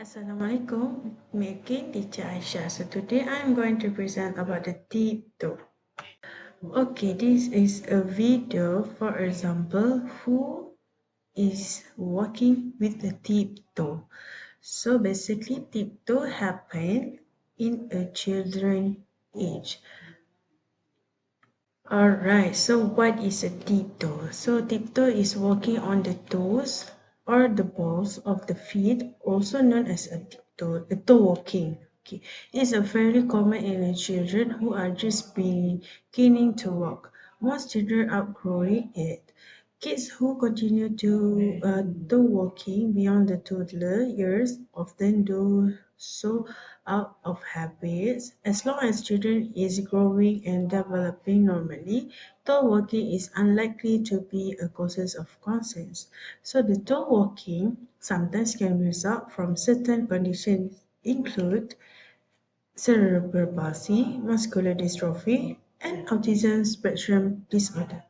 Assalamualaikum. Me again, Teacher Aisha. So today I'm going to present about the tiptoe. Okay, this is a video, for example, who is walking with a tiptoe. So basically, tiptoe happen in a children age. Alright, so what is a tiptoe? So tiptoe is walking on the toes or the balls of the feet, also known as a toe walking. Okay, it's a very common in the children who are just beginning to walk. Most children outgrowing it. Kids who continue to do walking beyond the toddler years often do so out of habits. As long as children is growing and developing normally, toe walking is unlikely to be a cause of concern. So the toe walking sometimes can result from certain conditions include cerebral palsy, muscular dystrophy, and autism spectrum disorder.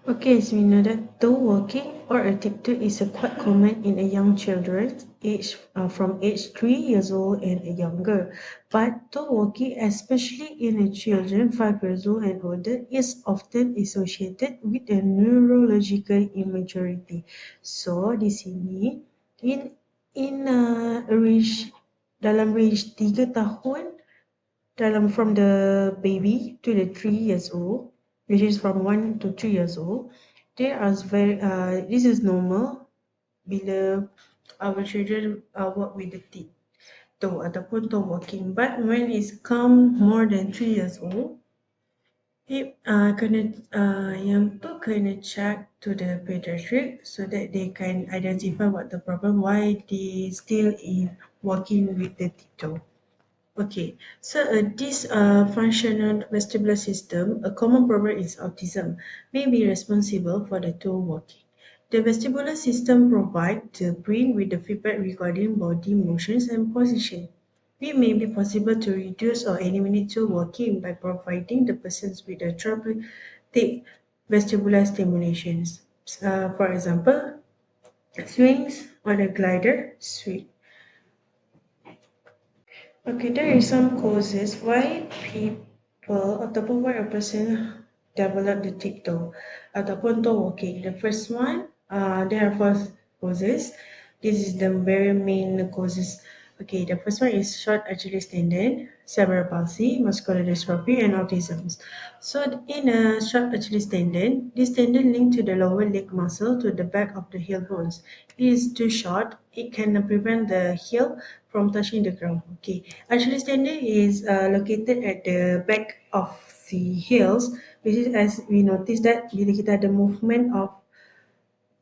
Okay, so we know that toe walking or a tiptoe is a quite common in a young children from age 3 years old and younger. But toe walking, especially in a children 5 years old and older, is often associated with a neurological immaturity. So di sini in range dalam range 3 tahun from the baby to the 3 years old, which is from 1 to 3 years old, they are very this is normal bila our children work with the teeth toe ataupun toe walking. But when it's come more than 3 years old, kena yang tu kena check to the pediatric so that they can identify what the problem, why they still in walking with the tiptoe. Okay, so this functional vestibular system, a common problem is autism, may be responsible for the toe walking. The vestibular system provides the brain with the feedback regarding body motions and position. It may be possible to reduce or eliminate toe walking by providing the persons with a therapeutic vestibular stimulations. For example, swings or the glider swing. Okay, there is some causes why people ataupun why a person develop the tiptoe ataupun toe walking. The first one, there are four causes. This is the very main causes. Okay, the first one is short Achilles tendon, cerebral palsy, muscular dystrophy, and autism. So, in a short Achilles tendon, this tendon linked to the lower leg muscle to the back of the heel bones. It is too short. It can prevent the heel from touching the ground. Okay, Achilles tendon is located at the back of the heels, which is as we notice that bila kita ada movement of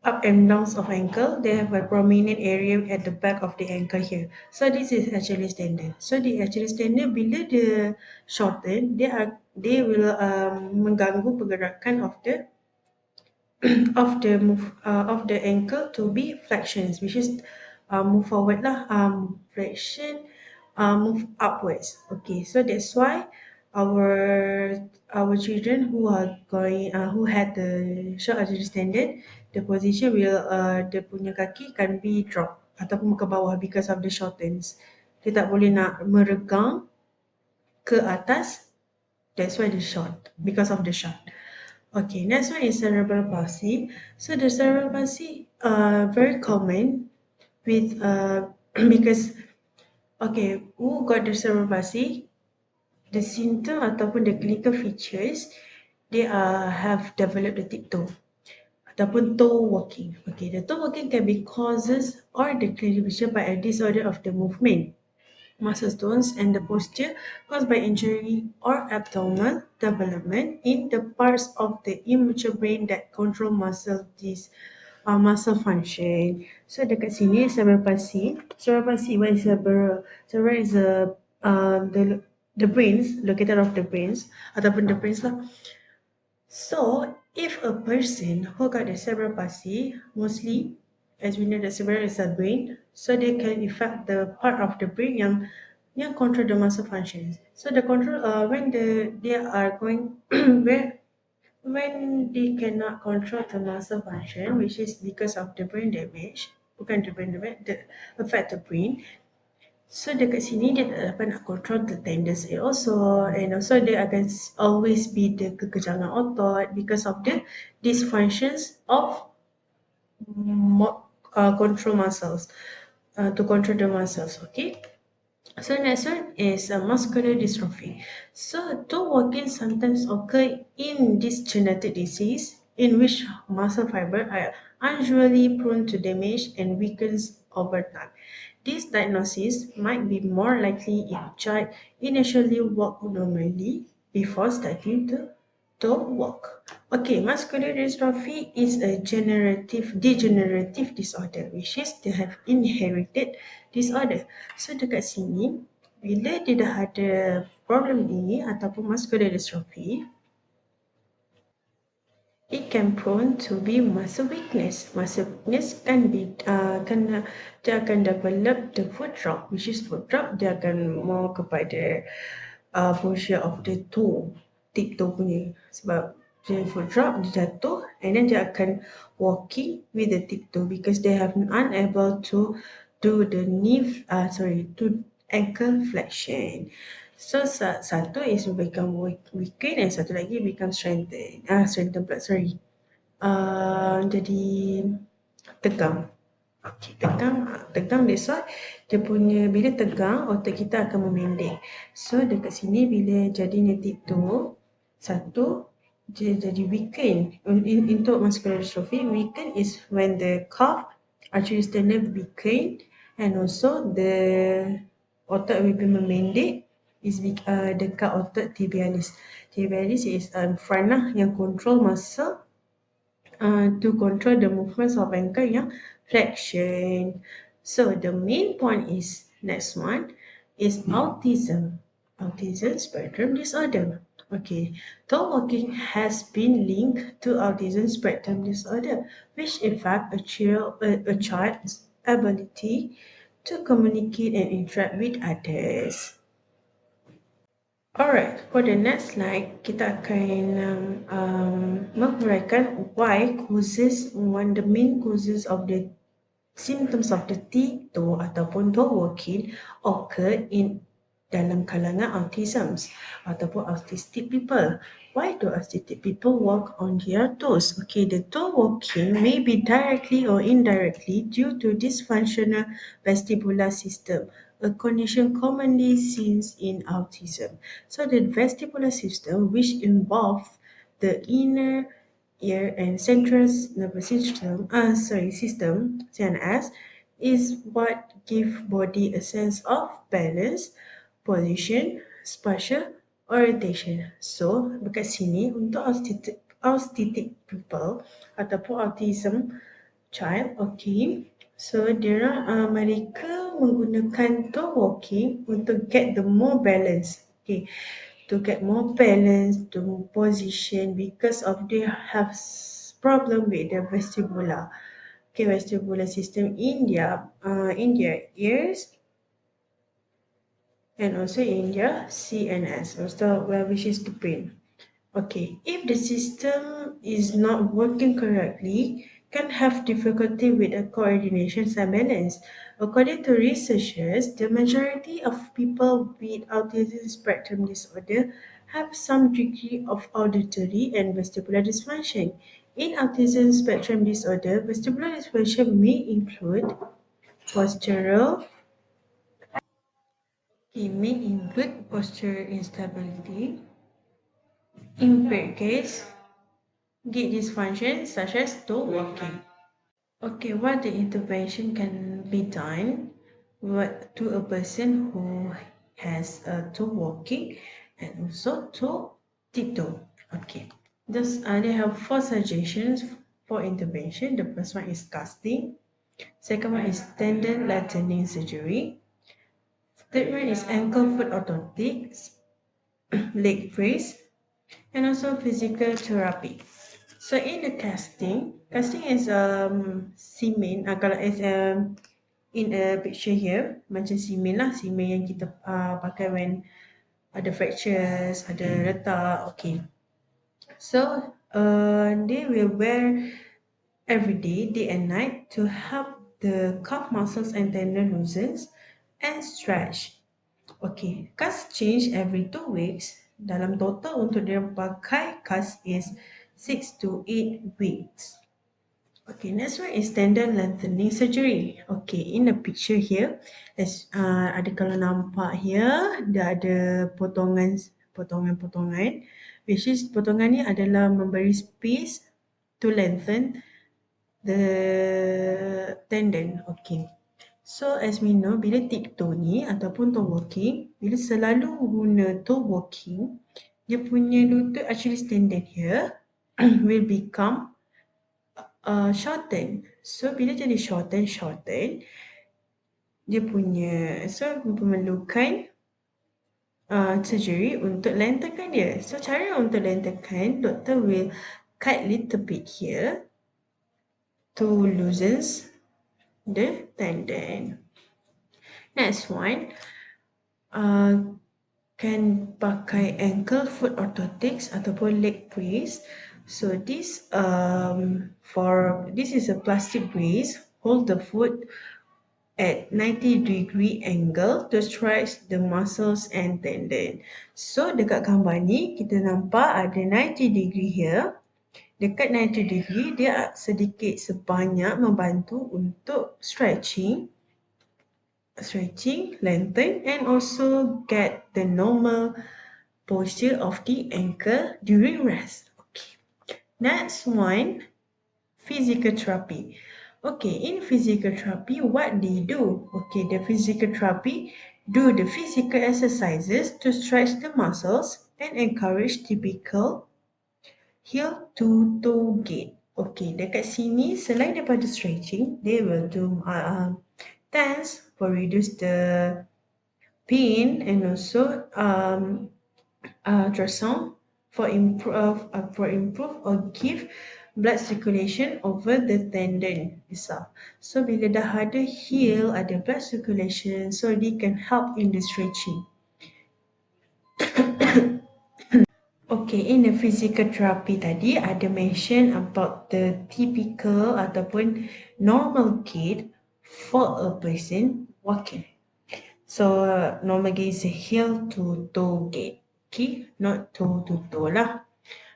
up and downs of ankle, they have a prominent area at the back of the ankle here. So this is Achilles tendon. So the Achilles tendon bila dia shorten, they will mengganggu pergerakan of the ankle to be flexions, which is move forward lah, flexion, move upwards. Okay, so that's why our children who had the short Achilles tendon, the position will dia punya kaki can be drop ataupun ke bawah because of the shortens. Dia tak boleh nak meregang ke atas. That's why the short, because of the short. Okay, next one is cerebral palsy. So the cerebral palsy very common with because okay, who got the cerebral palsy? The symptom ataupun the clinical features, they have developed the tiptoe ataupun toe walking. Okay, the toe walking can be causes or the clinical feature by a disorder of the movement, muscle tones, and the posture caused by injury or abnormal development in the parts of the immature brain that control muscle function. So dekat sini cerebral palsy. Cerebral palsy, what is cerebral? Cerebral is the brains, located of the brains ataupun the brains lah. So if a person who got the cerebral palsy, mostly as we know the cerebral is a brain, so they can affect the part of the brain yang control the muscle functions. So the control they are going where when they cannot control the muscle function, which is because of the brain damage, bukan affect the brain. So dekat sini dia tak dapat nak control the tendency also, and also dia akan always be the kekejangan otot because of the dysfunctions of control muscles, to control the muscles. Okay. So next one is muscular dystrophy. So toe walking sometimes occur in this genetic disease in which muscle fiber are unusually prone to damage and weakens over time. This diagnosis might be more likely if a child initially walk normally before starting to walk. Okay, muscular dystrophy is a degenerative disorder, which is they have inherited disorder. So dekat sini, bila dia dah ada problem ini ataupun muscular dystrophy, it can prone to be muscle weakness. Muscle weakness can be dia akan develop the foot drop, which is foot drop dia akan more kepada posture of the toe, tiptoe punya. Sebab dia foot drop, dia jatuh, and then dia akan walking with the tiptoe because they have unable to do the to ankle flexion. So satu is become weaken and satu lagi become strengthen pula, sorry. Jadi tegang. Okay, tegang that's why dia punya bila tegang otot kita akan memendek. So dekat sini bila jadinya tiptoe, satu dia jadi weaken. Untuk muscular dystrophy, weaken is when the calf artery sternum weaken and also the otot will be memendek is dekat otot tibialis. Tibialis is front lah yang control muscle to control the movements of ankle yang flexion. So the main point is next one is autism. Autism spectrum disorder. Okay, toe walking has been linked to autism spectrum disorder, which affect a child's ability to communicate and interact with others. Alright, for the next slide, kita akan menguraikan the main causes of the symptoms of the T2 ataupun toe walking occur in dalam kalangan autisms ataupun autistic people. Why do autistic people walk on their toes? Okay, the toe walking may be directly or indirectly due to dysfunctional vestibular system, a condition commonly seen in autism. So the vestibular system, which involves the inner ear and central nervous system, CNS, is what gives body a sense of balance, position, spatial orientation. So, dekat sini untuk autistic people ataupun autism child, okay. So, mereka menggunakan toe walking untuk get the more balance. Okay, to get more balance, to position because of they have problem with their vestibular. Okay, vestibular system in their ears and also in their CNS, also which is the brain. Okay, if the system is not working correctly, can have difficulty with the coordination and balance. According to researchers, the majority of people with autism spectrum disorder have some degree of auditory and vestibular dysfunction. In autism spectrum disorder, vestibular dysfunction may include postural, it may include posture instability, impaired gaze, gait dysfunction such as toe walking. Okay, what the intervention can be done to a person who has toe walking and also toe tiptoe. Okay, they have four suggestions for intervention. The first one is casting. Second one is tendon lengthening surgery. Third one is ankle foot orthotics, leg brace, and also physical therapy. So in the casting is semen. Kalau is in a picture here, macam semen lah, semen yang kita pakai when ada fractures, ada retak. Okay. So they will wear every day and night to help the calf muscles and tendon loosens and stretch. Okay, cast change every 2 weeks. Dalam total untuk dia pakai cast is 6 to 8 weeks. Okay, next one is tendon lengthening surgery. Okay, in the picture here, ada kalau nampak here, dia ada potongan-potongan, which is potongan ni adalah memberi space to lengthen the tendon. Okay. So as we know, bila tiptoe ni ataupun toe walking, bila selalu guna toe walking, dia punya lutut actually standard here will become shorten. So bila jadi shorten, dia punya memerlukan surgery untuk lengthenkan dia. So cara untuk lengthenkan, doktor will cut little bit here to loosens the tendon. Next one, can pakai ankle foot orthotics ataupun leg brace. So this is a plastic brace, hold the foot at 90-degree angle to stretch the muscles and tendon. So dekat gambar ni kita nampak ada 90 degree here. Dekat 90 degree dia sedikit sebanyak membantu untuk stretching, lengthen and also get the normal posture of the ankle during rest. Okay. Next one, physical therapy. Okay, in physical therapy, what they do? Okay, the physical therapy do the physical exercises to stretch the muscles and encourage typical heel to toe gait. Okay, dekat sini selain daripada stretching, they will do dance for reduce the pain and also ultrasound for improve or give blood circulation over the tendon itself. So bila dah ada heel, ada blood circulation, so they can help in the stretching. Okay, in the physical therapy tadi ada mention about the typical ataupun normal gait for a person walking. So normal gait is a heel to toe gait. Okay, not toe to toe lah.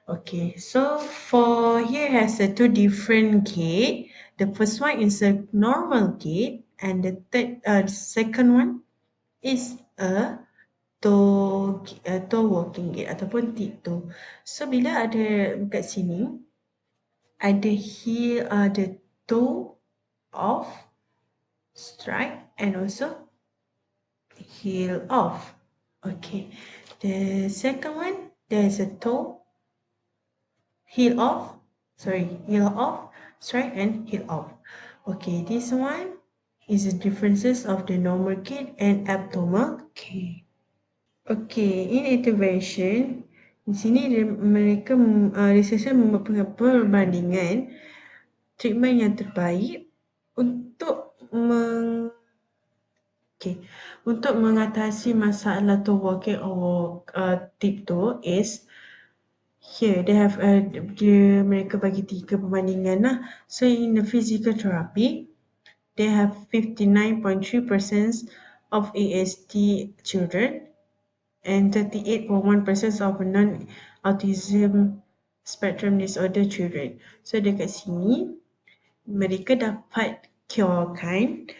Okay, so for here has a two different gait. The first one is a normal gait, and the second one is a toe walking gait ataupun tiptoe. So bila ada kat sini, ada heel, ada toe off, strike, and also heel off. Okay, the second one, there is a toe, heel off, strike and heel off. Okay, this one is the differences of the normal gait and abnormal gait. Okay, in intervention, di sini mereka researcher membuat perbandingan treatment yang terbaik untuk untuk mengatasi masalah toe walking or tiptoe is here they have mereka bagi 3 perbandingan lah. So in the physical therapy, they have 59.3% of ASD children and 38.1% of non-autism spectrum disorder children. So dekat sini, mereka dapat curekan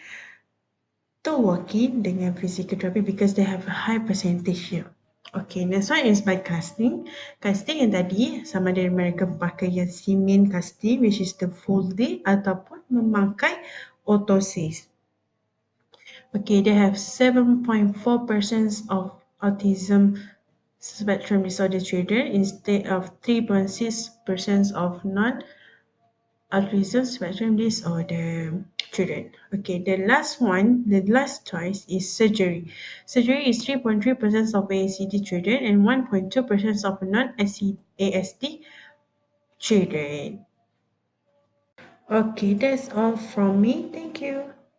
toe walking dengan physical therapy because they have a high percentage here. Okay, next one is by casting. Casting yang tadi sama ada mereka pakai yang cement casting, which is the folding ataupun memakai orthosis. Okay, they have 7.4% of autism spectrum disorder children instead of 3.6% of non-autism spectrum disorder children. Okay, the last choice is surgery. Surgery is 3.3% of ASD children and 1.2% of non-ASD children. Okay, that's all from me. Thank you.